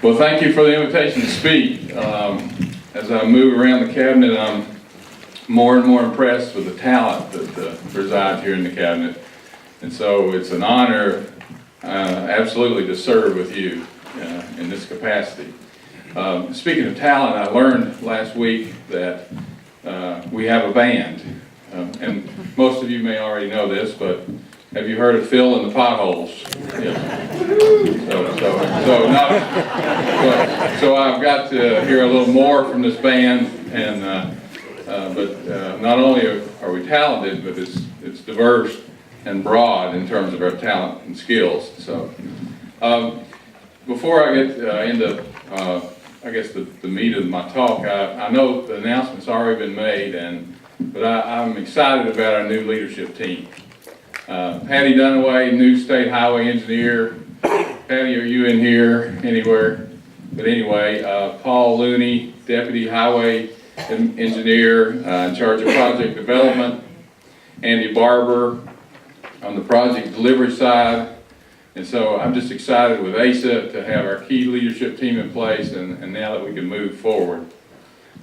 Well, thank you for the invitation to speak. As I move around the cabinet, I'm more and more impressed with the talent that resides here in the cabinet. And so it's an honor, absolutely, to serve with you in this capacity. Speaking of talent, I learned last week that we have a band. And most of you may already know this, but have you heard of Phil and the Potholes? Yeah. So I've got to hear a little more from this band, and but not only are we talented, but it's diverse and broad in terms of our talent and skills. So before I get into I guess the meat of my talk, I know the announcement's already been made, but I'm excited about our new leadership team. Patty Dunaway, new state highway engineer. Patty, are you in here anywhere? But anyway, Paul Looney, deputy highway engineer in charge of project development. Andy Barber on the project delivery side. And so I'm just excited with ASA to have our key leadership team in place, and now that we can move forward.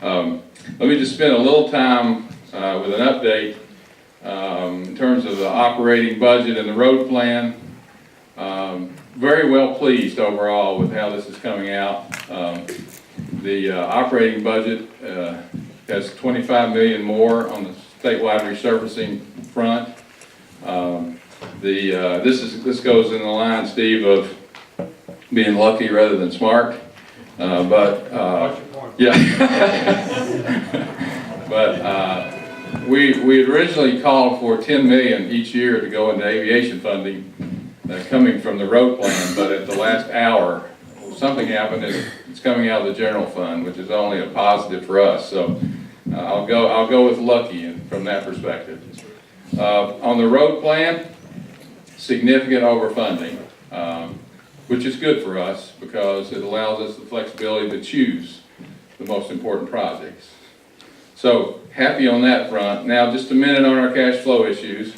Let me just spend a little time with an update in terms of the operating budget and the road plan. Very well pleased overall with how this is coming out. The operating budget has $25 million more on the statewide resurfacing front. This goes in the line, Steve, of being lucky rather than smart. Yeah. But we had originally called for $10 million each year to go into aviation funding coming from the road plan, but at the last hour, something happened and it's coming out of the general fund, which is only a positive for us. So I'll go with lucky from that perspective. On the road plan, significant overfunding, which is good for us because it allows us the flexibility to choose the most important projects. So happy on that front. Now just a minute on our cash flow issues.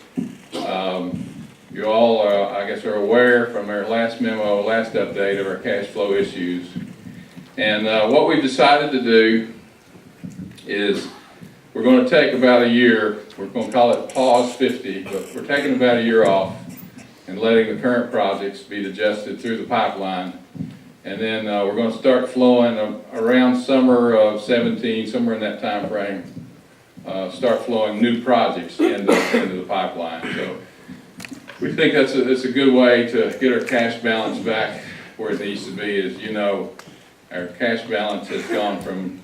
You all, I guess, are aware from our last memo, last update of our cash flow issues. And what we've decided to do is we're going to take about a year, we're going to call it pause 50, but we're taking about a year off and letting the current projects be digested through the pipeline. And then we're going to start flowing around summer of 17, somewhere in that time frame, start flowing new projects into the pipeline. So we think that's a good way to get our cash balance back where it needs to be. As you know, our cash balance has gone from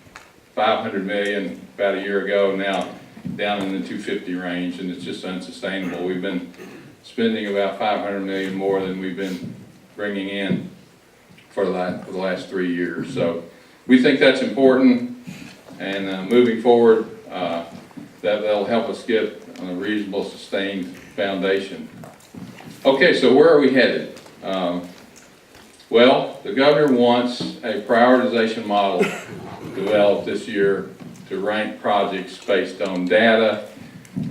$500 million about a year ago now down in the 250 range, and it's just unsustainable. We've been spending about $500 million more than we've been bringing in for the last 3 years. So we think that's important, and moving forward, that'll help us get on a reasonable, sustained foundation. Okay, so where are we headed? Well, the governor wants a prioritization model developed this year to rank projects based on data,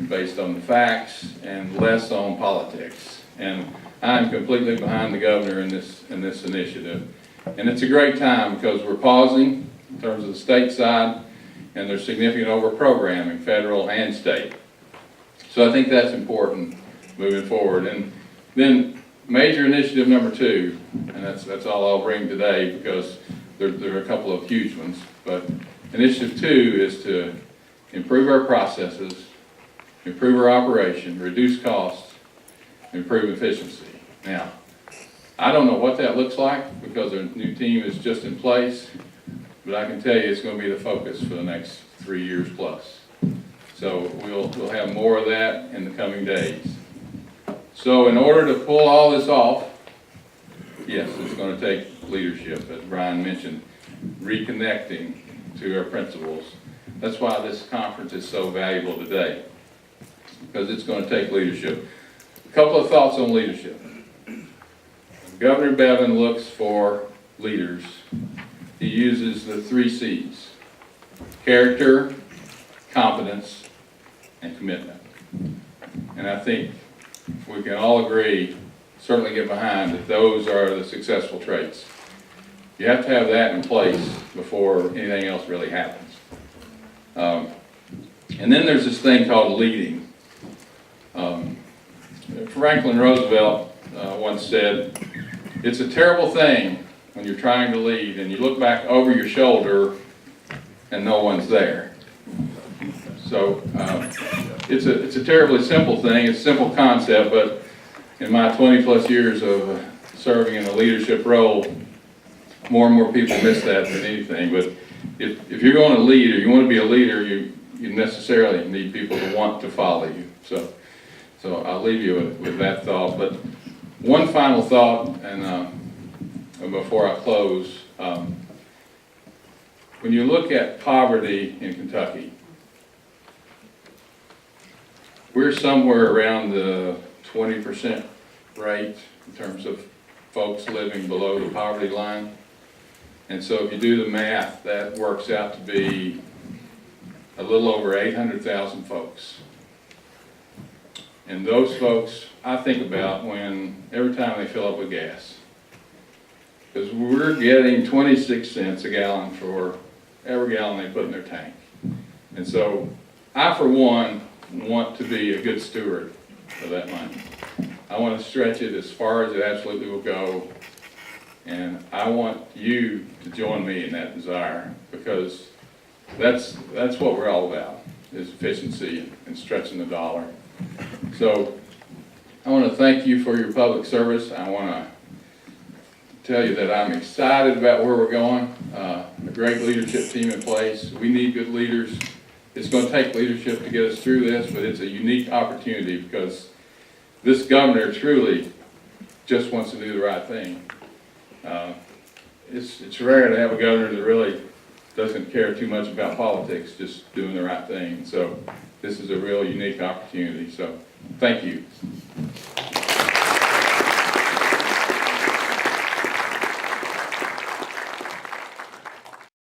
based on the facts, and less on politics. And I'm completely behind the governor in this initiative. And it's a great time because we're pausing in terms of the state side, and there's significant over-programming, federal and state. So I think that's important moving forward. And then major initiative number 2, and that's all I'll bring today because there are a couple of huge ones, but initiative 2 is to improve our processes, improve our operation, reduce costs, improve efficiency. Now, I don't know what that looks like because our new team is just in place, but I can tell you it's going to be the focus for the next 3 years plus. So we'll have more of that in the coming days. So in order to pull all this off, yes, it's going to take leadership, as Brian mentioned, reconnecting to our principles. That's why this conference is so valuable today, because it's going to take leadership. A couple of thoughts on leadership. Governor Bevin looks for leaders. He uses the 3 C's: character, competence, and commitment. And I think we can all agree, certainly get behind, that those are the successful traits. You have to have that in place before anything else really happens. And then there's this thing called leading. Franklin Roosevelt once said, "It's a terrible thing when you're trying to lead and you look back over your shoulder and no one's there." So it's a terribly simple thing. It's a simple concept, but in my 20 plus years of serving in a leadership role, more and more people miss that than anything. But if you're going to lead or you want to be a leader, you necessarily need people to want to follow you. So I'll leave you with that thought. But one final thought, and before I close, when you look at poverty in Kentucky, we're somewhere around the 20% rate in terms of folks living below the poverty line. And so if you do the math, that works out to be a little over 800,000 folks. And those folks, I think about every time they fill up with gas. Because we're getting 26 cents a gallon for every gallon they put in their tank. And so I, for one, want to be a good steward of that money. I want to stretch it as far as it absolutely will go. And I want you to join me in that desire, because that's what we're all about, is efficiency and stretching the dollar. So I want to thank you for your public service. I want to tell you that I'm excited about where we're going. A great leadership team in place. We need good leaders. It's going to take leadership to get us through this, but it's a unique opportunity because this governor truly just wants to do the right thing. It's rare to have a governor that really doesn't care too much about politics, just doing the right thing. So this is a real unique opportunity. So thank you.